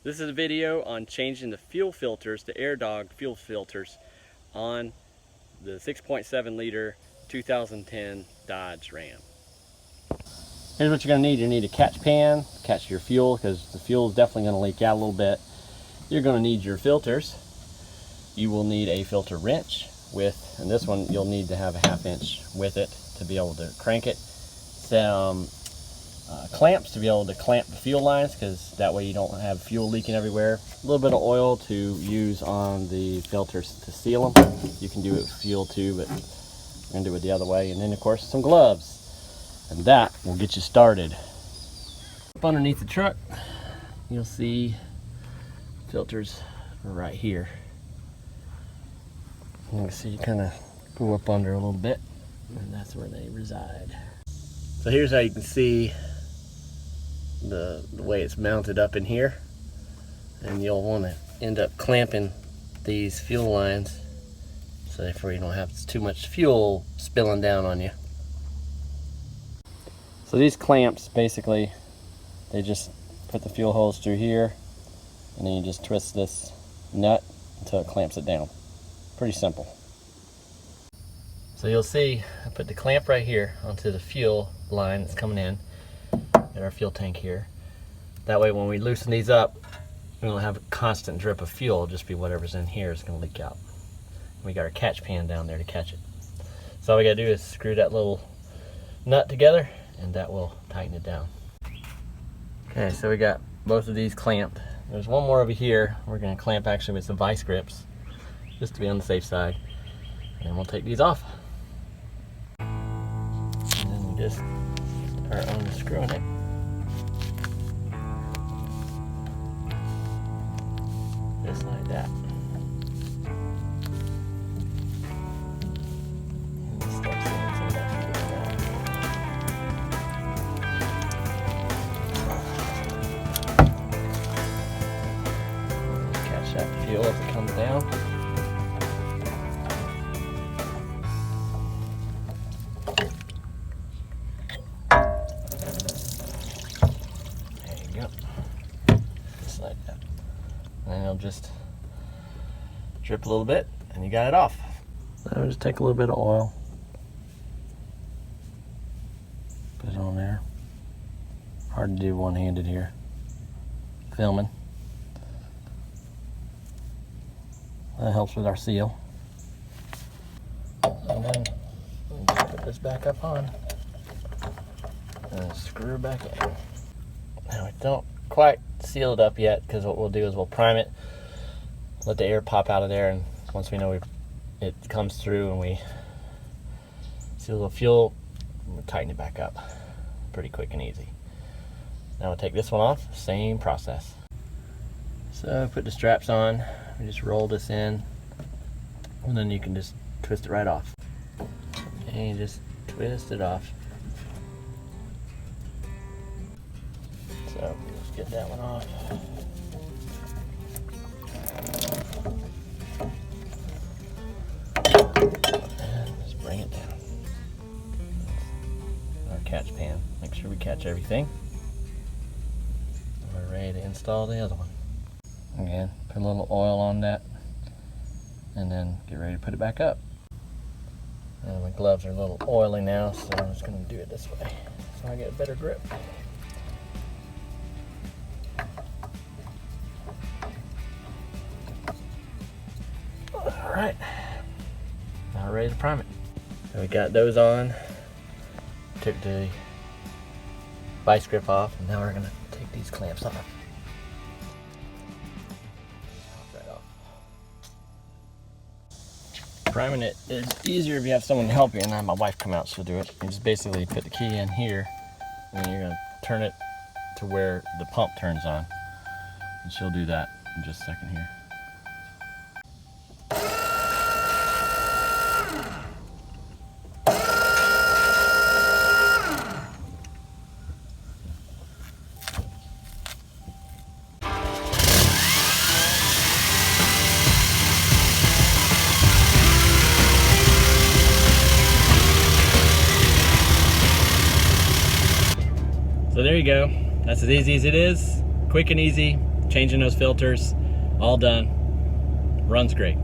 This is a video on changing the fuel filters to AirDog fuel filters on the 6.7 liter 2010 Dodge Ram. Here's what you're going to need. You need a catch pan, catch your fuel, because the fuel is definitely going to leak out a little bit. You're going to need your filters. You will need a filter wrench with, and this one you'll need to have a 1/2 inch with it to be able to crank it. Some clamps to be able to clamp the fuel lines, because that way you don't have fuel leaking everywhere. A little bit of oil to use on the filters to seal them. You can do it with fuel too, but we're going to do it the other way. And then of course some gloves, and that will get you started. Up underneath the truck you'll see filters right here. You can see you kind of go up under a little bit, and that's where they reside. So here's how you can see the way it's mounted up in here, and you'll want to end up clamping these fuel lines so therefore you don't have too much fuel spilling down on you. So these clamps, basically they just put the fuel hose through here, and then you just twist this nut until it clamps it down. Pretty simple. So you'll see I put the clamp right here onto the fuel line that's coming in our fuel tank here. That way when we loosen these up, we don't have a constant drip of fuel. It'll just be whatever's in here is going to leak out. And we got our catch pan down there to catch it. So all we got to do is screw that little nut together, and that will tighten it down. Okay, so we got both of these clamped. There's one more over here. We're going to clamp actually with some vice grips, just to be on the safe side. And then we'll take these off. And then we just start unscrewing it. Just like that. And just start sealing some of that fuel down. Catch that fuel as it comes down. Just like that. And it'll just drip a little bit, and you got it off. So just take a little bit of oil, put it on there. Hard to do one-handed here, filming. That helps with our seal. And then we'll just put this back up on and screw back in. Now we don't quite seal it up yet, because what we'll do is we'll prime it, let the air pop out of there, and once we know it comes through and we see a little fuel, we'll tighten it back up pretty quick and easy. Now we'll take this one off, same process. So put the straps on, we just roll this in, and then you can just twist it right off. And you just twist it off. So let's get that one off. And just bring it down. Our catch pan. Make sure we catch everything. We're ready to install the other one. Again, put a little oil on that, and then get ready to put it back up. And my gloves are a little oily now, so I'm just going to do it this way so I get a better grip. Alright, now we're ready to prime it. So we got those on, took the vice grip off, and now we're going to take these clamps off. Right off. Priming it is easier if you have someone to help you, and I have my wife come out, she'll do it. You just basically put the key in here, and then you're going to turn it to where the pump turns on, and she'll do that in just a second here. So there you go. That's as easy as it is. Quick and easy. changing those filters, all done. Runs great.